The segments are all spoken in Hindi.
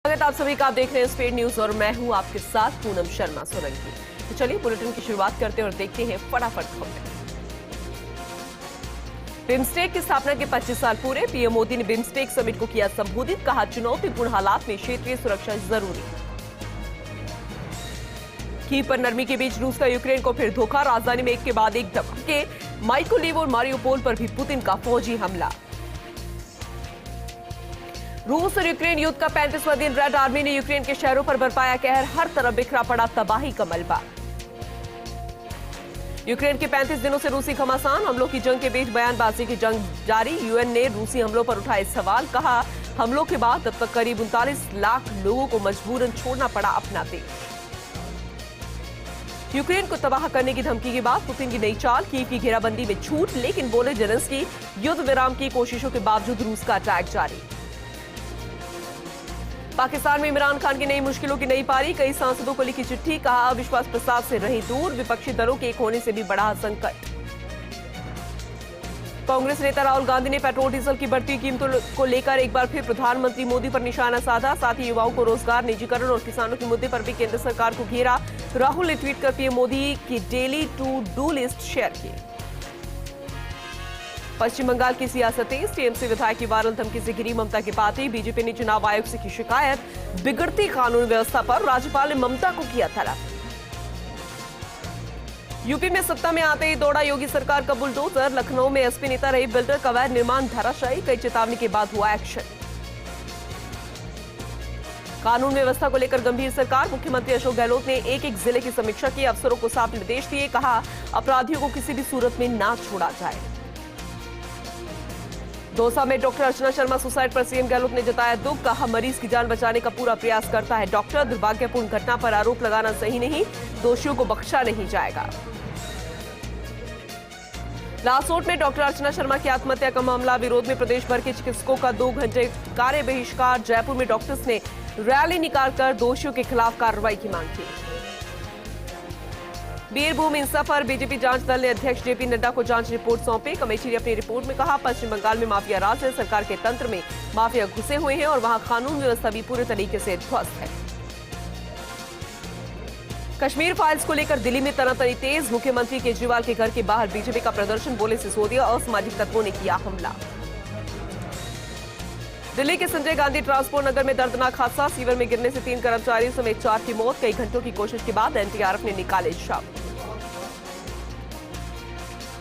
स्वागत आप सभी का, आप देख रहे हैं स्पीड न्यूज और मैं हूं आपके साथ पूनम शर्मा सोलंकी। तो चलिए बुलेटिन की शुरुआत करते हैं और देखते हैं फटाफट खबरें। बिम्स्टेक की स्थापना के 25 साल पूरे, पीएम मोदी ने बिम्स्टेक समिट को किया संबोधित, कहा चुनौतीपूर्ण हालात में क्षेत्रीय सुरक्षा जरूरी। कीव पर नरमी के बीच रूस का यूक्रेन को फिर धोखा, राजधानी में एक के बाद एक धमाके, माइकोलेव और मारियोपोल पर भी पुतिन का फौजी हमला। रूस और यूक्रेन युद्ध का 35वां दिन, रेड आर्मी ने यूक्रेन के शहरों पर बरपाया कहर, हर तरफ बिखरा पड़ा तबाही का मलबा। यूक्रेन के 35 दिनों से रूसी घमासान, हमलों की जंग के बीच बयानबाजी की जंग जारी, यूएन ने रूसी हमलों पर उठाए सवाल, कहा हमलों के बाद अब तक करीब 39 लाख लोगों को मजबूरन छोड़ना पड़ा अपना देश। यूक्रेन को तबाह करने की धमकी के बाद पुतिन की नई चाल, कीव की घेराबंदी में छूट, लेकिन बोले जेलेंस्की युद्ध विराम की कोशिशों के बावजूद रूस का अटैक जारी। पाकिस्तान में इमरान खान की नई मुश्किलों की नई पारी, कई सांसदों को लिखी चिट्ठी, कहा अविश्वास प्रस्ताव से रही दूर, विपक्षी दलों के एक होने से भी बढ़ा संकट। कांग्रेस नेता राहुल गांधी ने पेट्रोल डीजल की बढ़ती कीमतों को लेकर एक बार फिर प्रधानमंत्री मोदी पर निशाना साधा, साथ ही युवाओं को रोजगार, निजीकरण और किसानों के मुद्दे पर भी केंद्र सरकार को घेरा। राहुल ने ट्वीट कर पीएम मोदी की daily to do list share की। पश्चिम बंगाल की सियासतें, टीएमसी विधायक की वायरल धमकी से घिरी ममता की पार्टी, बीजेपी ने चुनाव आयोग से की शिकायत, बिगड़ती कानून व्यवस्था पर राज्यपाल ने ममता को किया तलब। यूपी में सत्ता में आते ही दौड़ा योगी सरकार का बुलडोजर, लखनऊ में एसपी नेता रही बिल्डर का अवैध निर्माण धराशायी, कई चेतावनी के बाद हुआ एक्शन। कानून व्यवस्था को लेकर गंभीर सरकार, मुख्यमंत्री अशोक गहलोत ने एक एक जिले की समीक्षा की, अफसरों को साफ निर्देश दिए, कहा अपराधियों को किसी भी सूरत में ना छोड़ा जाए। दौसा में डॉक्टर अर्चना शर्मा सुसाइड पर सीएम गहलोत ने जताया दुख, कहा मरीज की जान बचाने का पूरा प्रयास करता है डॉक्टर, दुर्भाग्यपूर्ण घटना पर आरोप लगाना सही नहीं, दोषियों को बख्शा नहीं जाएगा। लासोट में डॉक्टर अर्चना शर्मा की आत्महत्या का मामला, विरोध में प्रदेश भर के चिकित्सकों का 2 घंटे कार्य बहिष्कार, जयपुर में डॉक्टर्स ने रैली निकालकर दोषियों के खिलाफ कार्रवाई की मांग की। बीरभूम हिंसा पर बीजेपी जांच दल ने अध्यक्ष जेपी नड्डा को जांच रिपोर्ट सौंपी, कमेटी ने अपनी रिपोर्ट में कहा पश्चिम बंगाल में माफिया राज है, सरकार के तंत्र में माफिया घुसे हुए हैं और वहां कानून व्यवस्था भी पूरे तरीके से ध्वस्त है। कश्मीर फाइल्स को लेकर दिल्ली में तनातनी तेज, मुख्यमंत्री केजरीवाल के घर के बाहर बीजेपी का प्रदर्शन, बोले सिसोदिया, असामाजिक तत्वों ने किया हमला। दिल्ली के संजय गांधी ट्रांसपोर्ट नगर में दर्दनाक हादसा, सीवर में गिरने से 3 कर्मचारियों समेत 4 की मौत, कई घंटों की कोशिश के बाद एनडीआरएफ ने निकाले शव।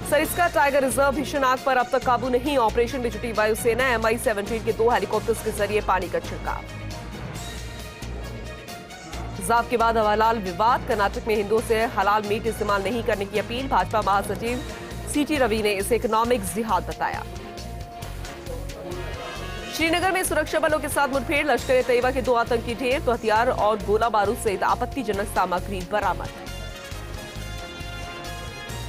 सरिस्का टाइगर रिजर्व भीषण आग पर अब तक काबू नहीं, ऑपरेशन में जुटी वायुसेना, MI-17 के 2 हेलीकॉप्टर्स के जरिए पानी का छिड़काव। हिजाब के बाद हवालाल विवाद, कर्नाटक में हिंदुओं से हलाल मीट इस्तेमाल नहीं करने की अपील, भाजपा महासचिव सीटी रवि ने इसे इकोनॉमिक जिहाद बताया। श्रीनगर में सुरक्षा बलों के साथ मुठभेड़, लश्कर ए तैयबा के 2 आतंकी ढेर, तो हथियार और गोला बारूद सहित आपत्तिजनक सामग्री बरामद।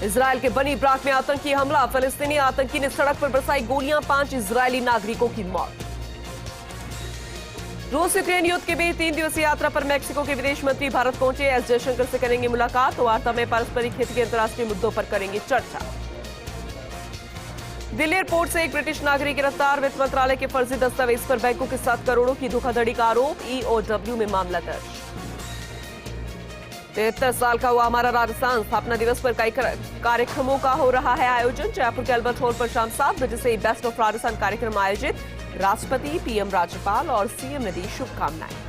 इजरायल के बनी ब्राक में आतंकी हमला, फलस्तीनी आतंकी ने सड़क पर बरसाई गोलियां, 5 इजरायली नागरिकों की मौत। रूस यूक्रेन युद्ध के बीच 3 दिवसीय यात्रा पर मैक्सिको के विदेश मंत्री भारत पहुंचे, एस जयशंकर से करेंगे मुलाकात, तो वार्ता में पारस्परिक हित के अंतर्राष्ट्रीय मुद्दों पर करेंगे चर्चा। दिल्ली एयरपोर्ट से एक ब्रिटिश नागरिक गिरफ्तार, वित्त मंत्रालय के फर्जी दस्तावेज पर बैंकों के साथ करोड़ों की धोखाधड़ी का आरोप, EOW में मामला दर्ज। 73 साल का हुआ हमारा राजस्थान, स्थापना दिवस पर कई कार्यक्रमों का हो रहा है आयोजन, जयपुर के अल्बर्ट हॉल पर शाम 7 बजे से बेस्ट ऑफ राजस्थान कार्यक्रम आयोजित, राष्ट्रपति, पीएम, राज्यपाल और सीएम ने दी शुभकामनाएं।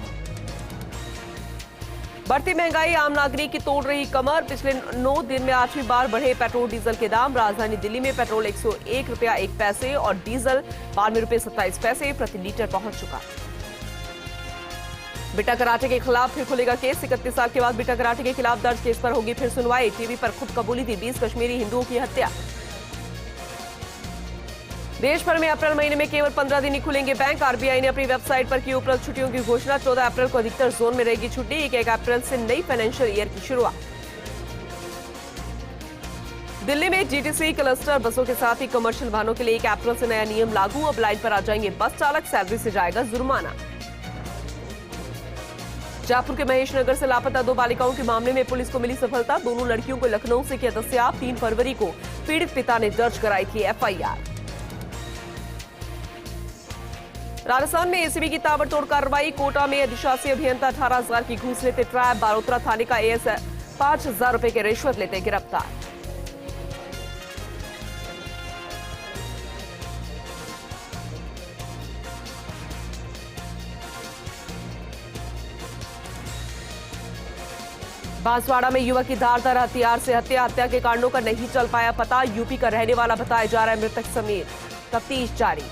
बढ़ती महंगाई आम नागरिक की तोड़ रही कमर, पिछले 9 दिन में 8वीं बार बढ़े पेट्रोल डीजल के दाम, राजधानी दिल्ली में पेट्रोल 101 रुपया 1 पैसे और डीजल 92 रुपये 27 पैसे प्रति लीटर पहुंच चुका। बिटा कराटे के खिलाफ फिर खुलेगा केस, 31 साल के बाद बिटा कराटे के खिलाफ दर्ज केस पर होगी फिर सुनवाई, टीवी पर खुद कबूली दी 20 कश्मीरी हिंदुओं की हत्या। देश भर में अप्रैल महीने में केवल 15 दिन ही खुलेंगे बैंक, आरबीआई ने अपनी वेबसाइट पर की उपलब्ध छुट्टियों की घोषणा, 14 अप्रैल को अधिकतर जोन में रहेगी छुट्टी, 1 अप्रैल से नई फाइनेंशियल ईयर की शुरुआत। दिल्ली में जीटीसी क्लस्टर बसों के साथ ही कमर्शियल वाहनों के लिए 1 अप्रैल से नया नियम लागू, अब लाइन पर आ जाएंगे बस चालक, सैलरी से जाएगा जुर्माना। जयपुर के महेश नगर से लापता 2 बालिकाओं के मामले में पुलिस को मिली सफलता, दोनों लड़कियों को लखनऊ से किया दस्याब, 3 फरवरी को पीड़ित पिता ने दर्ज कराई थी एफआईआर। राजस्थान में एसीबी की ताबड़तोड़ कार्रवाई। कोटा में अधिशासी अभियंता 18,000 की घूस लेते ट्रैप। बारोतरा थाने का एएस 5,000 रुपए की रिश्वत लेते गिरफ्तार। बांसवाड़ा में युवक की धारदार हथियार से हत्या के कांडों का नहीं चल पाया पता। यूपी का रहने वाला बताया जा रहा है मृतक समेत। तफ्तीश जारी।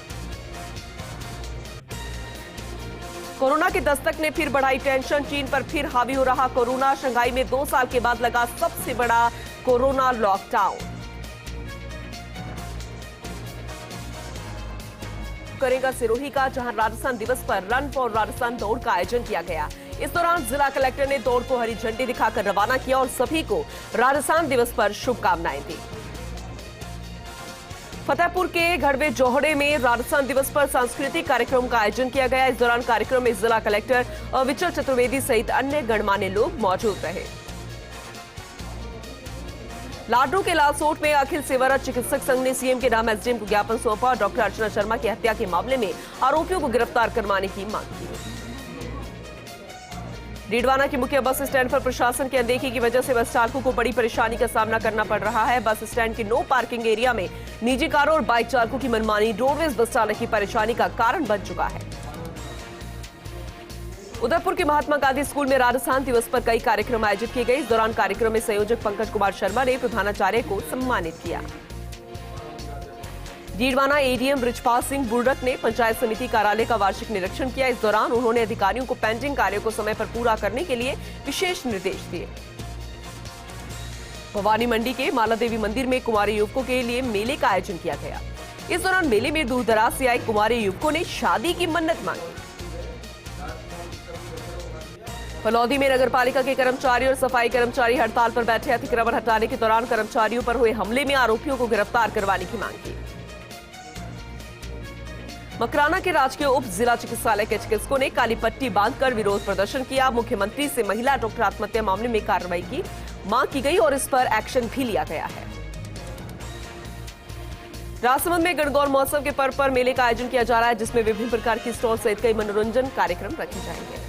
कोरोना की दस्तक ने फिर बढ़ाई टेंशन। चीन पर फिर हावी हो रहा कोरोना। शंघाई में 2 साल के बाद लगा सबसे बड़ा कोरोना लॉकडाउन। करेगा सिरोही का, जहां राजस्थान दिवस पर रन फॉर राजस्थान दौड़ का आयोजन किया गया। इस दौरान जिला कलेक्टर ने दौड़ को हरी झंडी दिखाकर रवाना किया और सभी को राजस्थान दिवस पर शुभकामनाएं दी। फतेहपुर के घड़वे जोहड़े में राजस्थान दिवस पर सांस्कृतिक कार्यक्रम का आयोजन किया गया। इस दौरान कार्यक्रम में जिला कलेक्टर विचल चतुर्वेदी सहित अन्य गणमान्य लोग मौजूद रहे। लाडू के लालसोट में अखिल सेवारत चिकित्सक संघ ने सीएम के नाम एसडीएम को ज्ञापन सौंपा। डॉक्टर अर्चना शर्मा की हत्या के मामले में आरोपियों को गिरफ्तार करवाने की मांग की। डीडवाना के मुख्य बस स्टैंड पर प्रशासन की अनदेखी की वजह से बस चालकों को बड़ी परेशानी का सामना करना पड़ रहा है। बस स्टैंड के नो पार्किंग एरिया में निजी कारों और बाइक चालकों की मनमानी रोडवेज बस चालक की परेशानी का कारण बन चुका है। उदयपुर के महात्मा गांधी स्कूल में राजस्थान दिवस पर कई कार्यक्रम आयोजित किए गए। इस दौरान कार्यक्रम में संयोजक पंकज कुमार शर्मा ने प्रधानाचार्य को सम्मानित किया। डीडवाना एडीएम बृजपाल सिंह बुर्डक ने पंचायत समिति कार्यालय का वार्षिक निरीक्षण किया। इस दौरान उन्होंने अधिकारियों को पेंडिंग कार्यों को समय पर पूरा करने के लिए विशेष निर्देश दिए। भवानी मंडी के माला देवी मंदिर में कुंवारी युवकों के लिए मेले का आयोजन किया गया। इस दौरान मेले में दूर दराज से आए कुंवारी युवकों ने शादी की मन्नत मांगी। फलौदी में नगरपालिका के कर्मचारी और सफाई कर्मचारी हड़ताल पर बैठे। अतिक्रमण हटाने के दौरान कर्मचारियों पर हुए हमले में आरोपियों को गिरफ्तार करवाने की मांग की। मकराना के राजकीय उप जिला चिकित्सालय के चिकित्सकों ने काली पट्टी बांधकर विरोध प्रदर्शन किया। मुख्यमंत्री से महिला डॉक्टर आत्महत्या मामले में कार्रवाई की मांग की गई और इस पर एक्शन भी लिया गया है। राजसमंद में गणगौर महोत्सव के पर्व पर मेले का आयोजन किया जा रहा है, जिसमें विभिन्न प्रकार की स्टॉल सहित कई मनोरंजन कार्यक्रम रखे जाएंगे।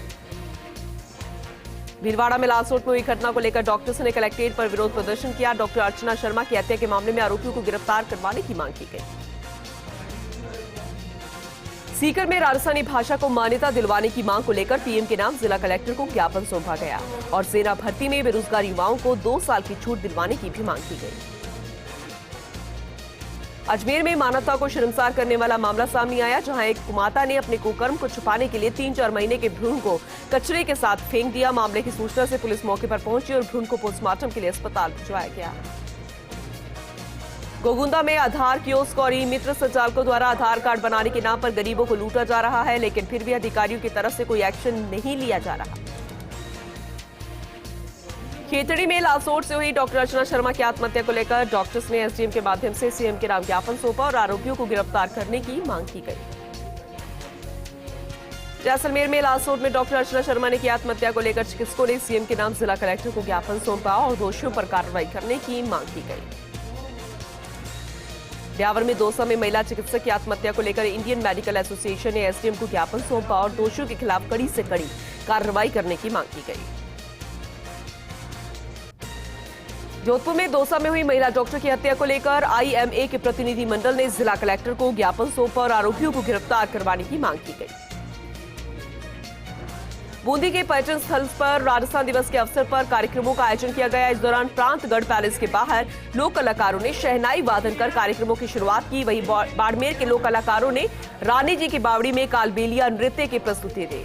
भीलवाड़ा में लालसोट में हुई घटना को लेकर डॉक्टर्स ने कलेक्ट्रेट पर विरोध प्रदर्शन किया। डॉक्टर अर्चना शर्मा की हत्या के मामले में आरोपियों को गिरफ्तार करवाने की मांग की गई। सीकर में राजस्थानी भाषा को मान्यता दिलवाने की मांग को लेकर पीएम के नाम जिला कलेक्टर को ज्ञापन सौंपा गया और सेना भर्ती में बेरोजगार युवाओं को 2 साल की छूट दिलवाने की भी मांग की गई। अजमेर में मानवता को शर्मसार करने वाला मामला सामने आया, जहां एक कुमाता ने अपने कुकर्म को छुपाने के लिए 3-4 महीने के भ्रूण को कचरे के साथ फेंक दिया। मामले की सूचना से पुलिस मौके पर पहुंची और भ्रूण को पोस्टमार्टम के लिए अस्पताल भिजवाया गया। गोगुंदा में आधार कियोस्क और ई-मित्र संचालकों द्वारा आधार कार्ड बनाने के नाम पर गरीबों को लूटा जा रहा है, लेकिन फिर भी अधिकारियों की तरफ से कोई एक्शन नहीं लिया जा रहा। खेतड़ी में लालसोट से हुई डॉक्टर अर्चना शर्मा की आत्महत्या को लेकर डॉक्टर्स ने एसडीएम के माध्यम से सीएम के नाम ज्ञापन सौंपा और आरोपियों को गिरफ्तार करने की मांग की गई। जैसलमेर में लालसोट में डॉक्टर अर्चना शर्मा ने की आत्महत्या को लेकर चिकित्सकों ने सीएम के नाम जिला कलेक्टर को ज्ञापन सौंपा और दोषियों पर कार्रवाई करने की मांग की गई। ब्यावर में दौसा में महिला चिकित्सक की आत्महत्या को लेकर इंडियन मेडिकल एसोसिएशन ने एसडीएम को ज्ञापन सौंपा और दोषियों के खिलाफ कड़ी से कड़ी कार्रवाई करने की मांग की गई। जोधपुर में दौसा में हुई महिला डॉक्टर की हत्या को लेकर आईएमए के प्रतिनिधि मंडल ने जिला कलेक्टर को ज्ञापन सौंपा और आरोपियों को गिरफ्तार करवाने की मांग की गई। बूंदी के पर्यटन स्थल पर राजस्थान दिवस के अवसर पर कार्यक्रमों का आयोजन किया गया। इस दौरान प्रांतगढ़ पैलेस के बाहर लोक कलाकारों ने शहनाई वादन कर कार्यक्रमों की शुरुआत की। वहीं बाड़मेर के लोक कलाकारों ने रानी जी की बावड़ी में कालबेलिया नृत्य की प्रस्तुति दी।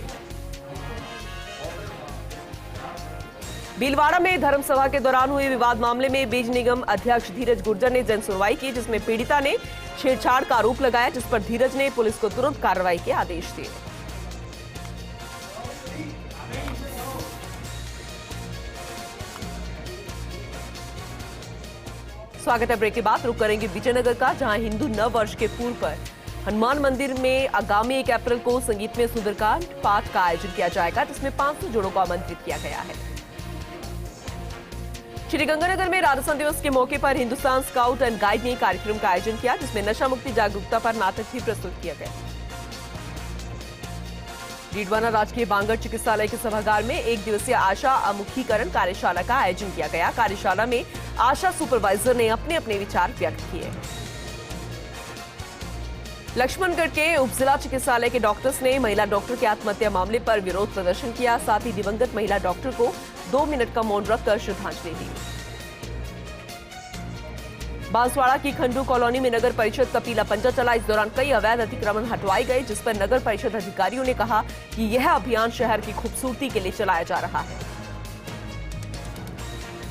भीलवाड़ा में धर्मसभा के दौरान हुए विवाद मामले में बीज निगम अध्यक्ष धीरज गुर्जर ने जन सुनवाई की, जिसमें पीड़िता ने छेड़छाड़ का आरोप लगाया, जिस पर धीरज ने पुलिस को तुरंत कार्रवाई के आदेश दिए। स्वागत है। ब्रेक के बाद रुक करेंगे विजयनगर का, जहां हिंदू नव वर्ष के पूर्व पर हनुमान मंदिर में आगामी 1 अप्रैल को संगीतमय सुंदरकांड पाठ का आयोजन किया जाएगा, जिसमें 500 जोड़ों को आमंत्रित किया गया है। श्रीगंगानगर में राजस्थान दिवस के मौके पर हिंदुस्तान स्काउट एंड गाइड ने कार्यक्रम का आयोजन किया, जिसमें नशा मुक्ति जागरूकता पर नाटक भी प्रस्तुत किया गया। डीडवाना राजकीय बांगड़ चिकित्सालय के सभागार में एक दिवसीय आशा अमुखीकरण कार्यशाला का आयोजन किया गया। कार्यशाला में आशा सुपरवाइजर ने अपने अपने विचार व्यक्त किए। लक्ष्मणगढ़ के उप जिला चिकित्सालय के डॉक्टर्स ने महिला डॉक्टर के आत्महत्या मामले पर विरोध प्रदर्शन किया। साथ ही दिवंगत महिला डॉक्टर को 2 मिनट का मौन रखकर श्रद्धांजलि दी। बांसवाड़ा की खंडू कॉलोनी में नगर परिषद का पीला पंजा चला। इस दौरान कई अवैध अतिक्रमण हटवाए गए, जिस पर नगर परिषद अधिकारियों ने कहा कि यह अभियान शहर की खूबसूरती के लिए चलाया जा रहा है।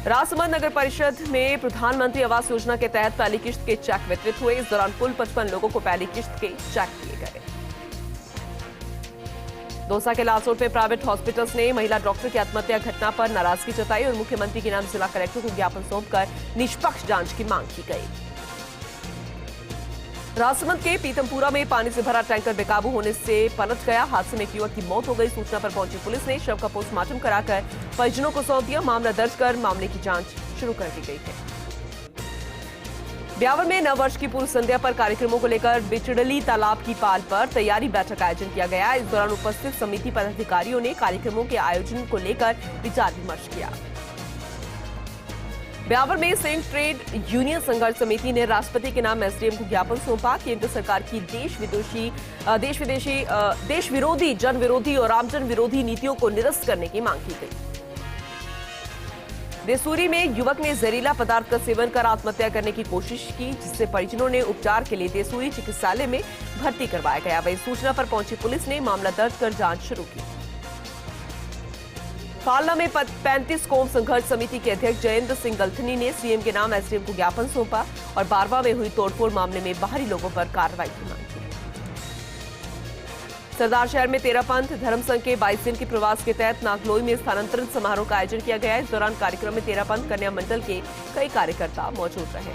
राजसमंद नगर परिषद में प्रधानमंत्री आवास योजना के तहत पहली किश्त के चेक वितरित हुए। इस दौरान कुल 55 लोगों को पहली किश्त के चेक दिए गए। दौसा के लालसोट में प्राइवेट हॉस्पिटल्स ने महिला डॉक्टर की आत्महत्या घटना पर नाराजगी जताई और मुख्यमंत्री के नाम जिला कलेक्टर को ज्ञापन सौंपकर निष्पक्ष जांच की मांग की गई। राजसमंद के पीतमपुरा में पानी से भरा टैंकर बेकाबू होने से पलट गया। हादसे में एक युवक की मौत हो गई। सूचना पर पहुंची पुलिस ने शव का पोस्टमार्टम कराकर परिजनों को सौंप दिया। मामला दर्ज कर मामले की जांच शुरू कर दी गई है। ब्यावर में नववर्ष की पूर्व संध्या पर कार्यक्रमों को लेकर बिचड़ली तालाब की पाल पर तैयारी बैठक का आयोजन किया गया। इस दौरान उपस्थित समिति पदाधिकारियों ने कार्यक्रमों के आयोजन को लेकर विचार विमर्श किया। ब्यावर में संयुक्त ट्रेड यूनियन संघर्ष समिति ने राष्ट्रपति के नाम एसडीएम को ज्ञापन सौंपा। केंद्र सरकार की देश विरोधी, जन विरोधी और आमजन विरोधी नीतियों को निरस्त करने की मांग की गई। देसूरी में युवक ने जहरीला पदार्थ का सेवन कर आत्महत्या करने की कोशिश की, जिससे परिजनों ने उपचार के लिए देसूरी चिकित्सालय में भर्ती करवाया गया। वहीं सूचना पर पहुंची पुलिस ने मामला दर्ज कर जांच शुरू की। फालना में 35 कौम संघर्ष समिति के अध्यक्ष जयेंद्र सिंह गलथनी ने सीएम के नाम एसडीएम को ज्ञापन सौंपा और बारवा में हुई तोड़फोड़ मामले में बाहरी लोगों पर कार्रवाई की मांग की। सरदार शहर में तेरापंथ धर्म संघ के 22 दिन के प्रवास के तहत नागलोई में स्थानांतरण समारोह का आयोजन किया गया। इस दौरान कार्यक्रम में तेरापंथ कन्या मंडल के कई कार्यकर्ता मौजूद रहे।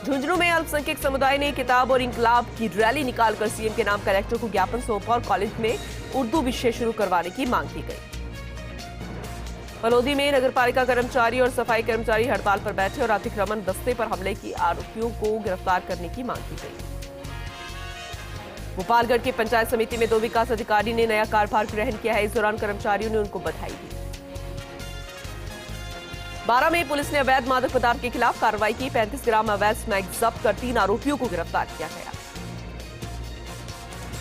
झुंझुनू में अल्पसंख्यक समुदाय ने किताब और इंकलाब की रैली निकालकर सीएम के नाम कलेक्टर को ज्ञापन सौंपा और कॉलेज में उर्दू विषय शुरू करवाने की मांग की गई। फलोदी में नगरपालिका कर्मचारी और सफाई कर्मचारी हड़ताल पर बैठे और अतिक्रमण दस्ते पर हमले की आरोपियों को गिरफ्तार करने की मांग की गई। गोपालगढ़ की पंचायत समिति में 2 विकास अधिकारी ने नया कार्यभार ग्रहण किया है। इस दौरान कर्मचारियों ने उनको बधाई दी। 12 में पुलिस ने अवैध मादक पदार्थ के खिलाफ कार्रवाई की। 35 ग्राम अवैध स्मैक जब्त कर 3 आरोपियों को गिरफ्तार किया गया।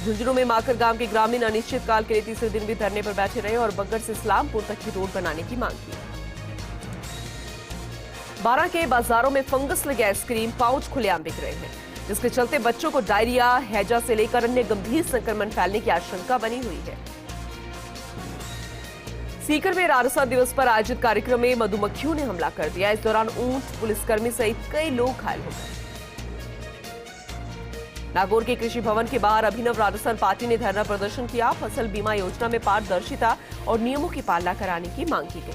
झुंझुनू में माकर गांव के ग्रामीण अनिश्चितकाल के लिए तीसरे दिन भी धरने पर बैठे रहे और बग्गड़ से इस्लामपुर तक की रोड बनाने की मांग की। 12 के बाजारों में फंगस लगे आइसक्रीम पाउच खुलेआम बिक रहे हैं, जिसके चलते बच्चों को डायरिया, हैजा से लेकर अन्य गंभीर संक्रमण फैलने की आशंका बनी हुई है। सीकर में राजसा दिवस पर आयोजित कार्यक्रम में मधुमक्खियों ने हमला कर दिया। इस दौरान ऊंट, पुलिसकर्मी सहित कई लोग घायल हो गए। नागौर के कृषि भवन के बाहर अभिनव राजस्थान पार्टी ने धरना प्रदर्शन किया। फसल बीमा योजना में पारदर्शिता और नियमों की पालना कराने की मांग की गई।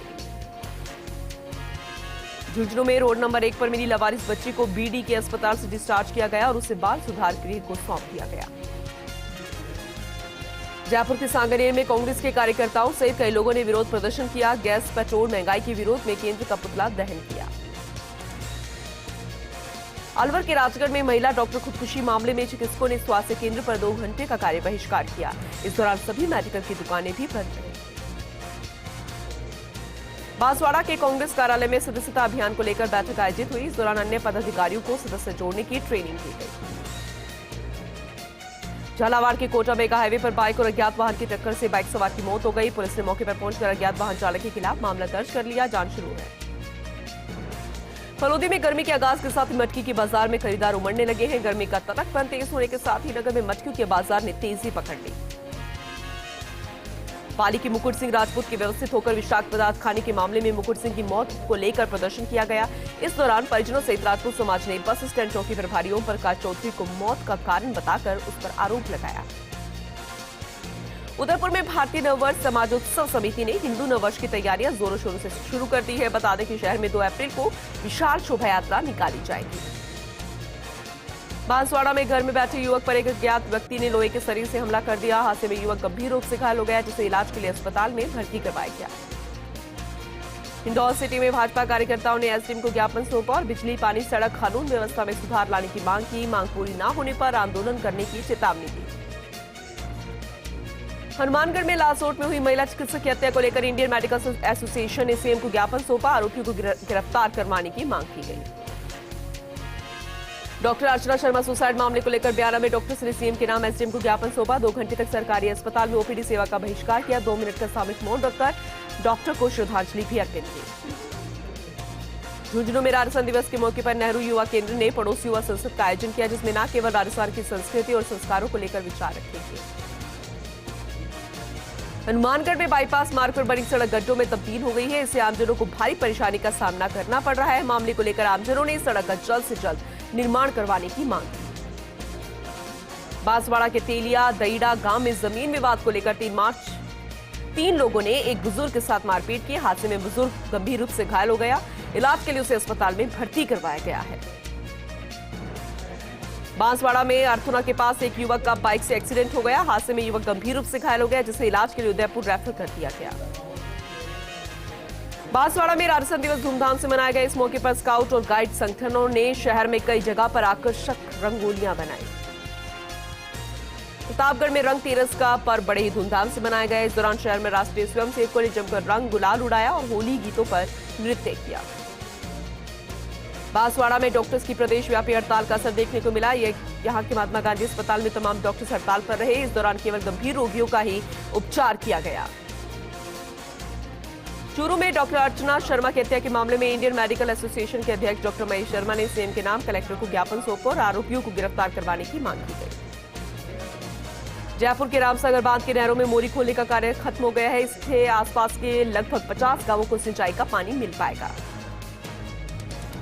झुंझुनू में रोड नंबर 1 पर मिली लवारिस बच्ची को बीडी के अस्पताल से डिस्चार्ज किया गया और उसे बाल सुधार गृह को सौंप दिया गया। जयपुर के सांगनेर में कांग्रेस के कार्यकर्ताओं सहित कई लोगों ने विरोध प्रदर्शन किया। गैस, पेट्रोल महंगाई के विरोध में केंद्र का पुतला दहन किया। अलवर के राजगढ़ में महिला डॉक्टर खुदकुशी मामले में चिकित्सकों ने स्वास्थ्य केंद्र पर 2 घंटे का कार्य बहिष्कार किया। इस दौरान सभी मेडिकल की दुकानें भी बंद रहीं। बांसवाड़ा के कांग्रेस कार्यालय में सदस्यता अभियान को लेकर बैठक आयोजित हुई। इस दौरान अन्य पदाधिकारियों को सदस्य जोड़ने की ट्रेनिंग दी गई। झालावाड़ के कोटाबेगा हाईवे पर बाइक और अज्ञात वाहन की टक्कर से बाइक सवार की मौत हो गई। पुलिस ने मौके पर पहुंचकर अज्ञात वाहन चालक के खिलाफ मामला दर्ज कर लिया। जांच शुरू है। फलोदी में गर्मी के आगाज के साथ ही मटकी के बाजार में खरीदार उमड़ने लगे हैं। गर्मी का तड़कपन तेज होने के साथ ही नगर में मटकियों के बाजार ने तेजी पकड़ ली। पाली के मुकुट सिंह राजपूत के व्यवस्थित होकर विषाक्त पदार्थ खाने के मामले में मुकुट सिंह की मौत को लेकर प्रदर्शन किया गया। इस दौरान परिजनों सहित राजपूत समाज ने बस स्टैंड चौकी प्रभारी ओम प्रकाश चौधरी को मौत का कारण बताकर उस पर आरोप लगाया। उदयपुर में भारतीय नववर्ष समाजोत्सव समिति ने हिंदू नववर्ष की तैयारियां जोरों शोरों से शुरू कर दी है। बता दें कि शहर में 2 अप्रैल को विशाल शोभा यात्रा निकाली जाएगी। बांसवाड़ा में घर में बैठे युवक पर एक अज्ञात व्यक्ति ने लोहे के सरिये से हमला कर दिया। हादसे में युवक गंभीर रूप से घायल हो गया, जिसे इलाज के लिए अस्पताल में भर्ती करवाया गया। इंदौर सिटी में भाजपा कार्यकर्ताओं ने एसडीएम को ज्ञापन सौंपा और बिजली, पानी, सड़क, कानून व्यवस्था में सुधार लाने की मांग की। मांग पूरी न होने पर आंदोलन करने की चेतावनी दी। हनुमानगढ़ में लासोट में हुई महिला चिकित्सक की हत्या को लेकर इंडियन मेडिकल एसोसिएशन ने सीएम को ज्ञापन सौंपा। आरोपियों को गिरफ्तार करवाने की मांग की गई। डॉक्टर अर्चना शर्मा सुसाइड मामले को लेकर बयाना में डॉक्टर्स ने सीएम के नाम एसडीएम को ज्ञापन सौंपा। 2 घंटे तक सरकारी अस्पताल में ओपीडी सेवा का बहिष्कार किया। 2 मिनट का सामूहिक मौन रखकर डॉक्टर को श्रद्धांजलि भी अर्पित की। झुंझुनू में राजस्थान दिवस के मौके पर नेहरू युवा केंद्र ने पड़ोस युवा संसद का आयोजन किया, जिसमें न केवल राजस्थान की संस्कृति और संस्कारों को लेकर विचार रखे गए। हनुमानगढ़ में बाईपास मार्ग पर बड़ी सड़क गड्ढों में तब्दील हो गई है। इससे आमजनों को भारी परेशानी का सामना करना पड़ रहा है। मामले को लेकर आमजनों ने सड़क का जल्द से जल्द निर्माण करवाने की मांग की। बांसवाड़ा के तेलिया दईड़ा गांव में जमीन विवाद को लेकर 3 मार्च 3 लोगों ने एक बुजुर्ग के साथ मारपीट की। हादसे में बुजुर्ग गंभीर रूप से घायल हो गया। इलाज के लिए उसे अस्पताल में भर्ती करवाया गया है। बांसवाड़ा में अर्थुना के पास एक युवक का बाइक से एक्सीडेंट हो गया। हादसे में युवक गंभीर रूप से घायल हो गया, जिसे इलाज के लिए उदयपुर रेफर कर दिया गया। बांसवाड़ा में राजस्थान दिवस धूमधाम से मनाया गया। इस मौके पर स्काउट और गाइड संगठनों ने शहर में कई जगह पर आकर्षक रंगोलियां बनाई। प्रतापगढ़ में रंग तेरस का पर्व बड़े ही धूमधाम से मनाया गया। इस दौरान शहर में राष्ट्रीय स्वयंसेवकों ने जमकर रंग गुलाल उड़ाया और होली गीतों पर नृत्य किया। बांसवाड़ा में डॉक्टर्स की प्रदेशव्यापी हड़ताल का असर देखने को मिला। यहां के महात्मा गांधी अस्पताल में तमाम डॉक्टर्स हड़ताल पर रहे। इस दौरान केवल गंभीर रोगियों का ही उपचार किया गया। चूरू में डॉक्टर अर्चना शर्मा की हत्या के मामले में इंडियन मेडिकल एसोसिएशन के अध्यक्ष डॉक्टर महेश शर्मा ने सीएम के नाम कलेक्टर को ज्ञापन सौंपा और आरोपियों को गिरफ्तार करवाने की मांग की गई। जयपुर के रामसागर बांध के नहरों में मोरी खोलने का कार्य खत्म हो गया है। इससे आसपास के लगभग 50 गांवों को सिंचाई का पानी मिल पाएगा।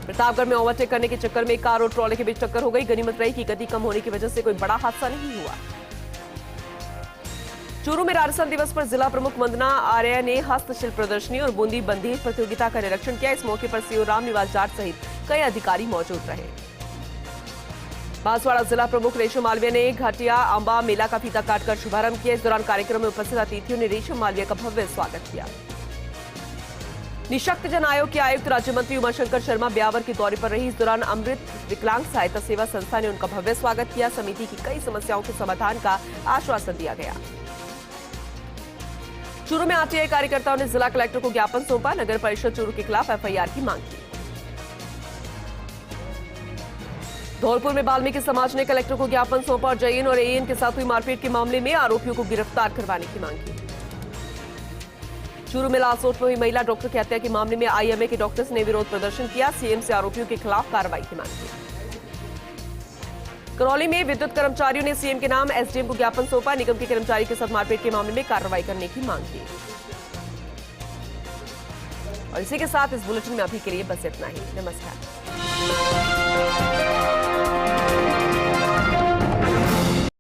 प्रतापगढ़ में ओवरटेक करने के चक्कर में कार और ट्रॉले के बीच टक्कर हो गई। गनीमत रही कि गति कम होने की वजह से कोई बड़ा हादसा नहीं हुआ। चूरू में राजस्थान दिवस पर जिला प्रमुख वंदना आर्य ने हस्तशिल्प प्रदर्शनी और बूंदी बंदील प्रतियोगिता का निरीक्षण किया। इस मौके पर सीओ रामनिवास जाट सहित कई अधिकारी मौजूद रहे। बांसवाड़ा जिला प्रमुख रेशम मालवीय ने घाटिया अंबा मेला का फीता काटकर शुभारंभ किया। इस दौरान कार्यक्रम में उपस्थित अतिथियों ने रेशम मालवीय का भव्य स्वागत किया। निःशक्तजन आयोग के आयुक्त राज्य मंत्री उमाशंकर शर्मा ब्यावर के दौरे पर रही। इस दौरान अमृत विकलांग सहायता सेवा संस्था ने उनका भव्य स्वागत किया। समिति की कई समस्याओं के समाधान का आश्वासन दिया गया। चूरू में आरटीआई कार्यकर्ताओं ने जिला कलेक्टर को ज्ञापन सौंपा। नगर परिषद चूरू के खिलाफ एफआईआर की मांग की। धौलपुर में वाल्मीकि समाज ने कलेक्टर को ज्ञापन सौंपा और जैन और एएन के साथ हुई मारपीट के मामले में आरोपियों को गिरफ्तार करवाने की मांग की। चूरू में लासोट में हुई महिला डॉक्टर की हत्या के मामले में आईएमए के डॉक्टर्स ने विरोध प्रदर्शन किया। सीएम से आरोपियों के खिलाफ कार्रवाई की मांग की। करौली में विद्युत कर्मचारियों ने सीएम के नाम एसडीएम को ज्ञापन सौंपा। निगम के कर्मचारी के साथ मारपीट के मामले में कार्रवाई करने की मांग की। और इसी के साथ इस बुलेटिन में अभी के लिए बस इतना ही। नमस्कार।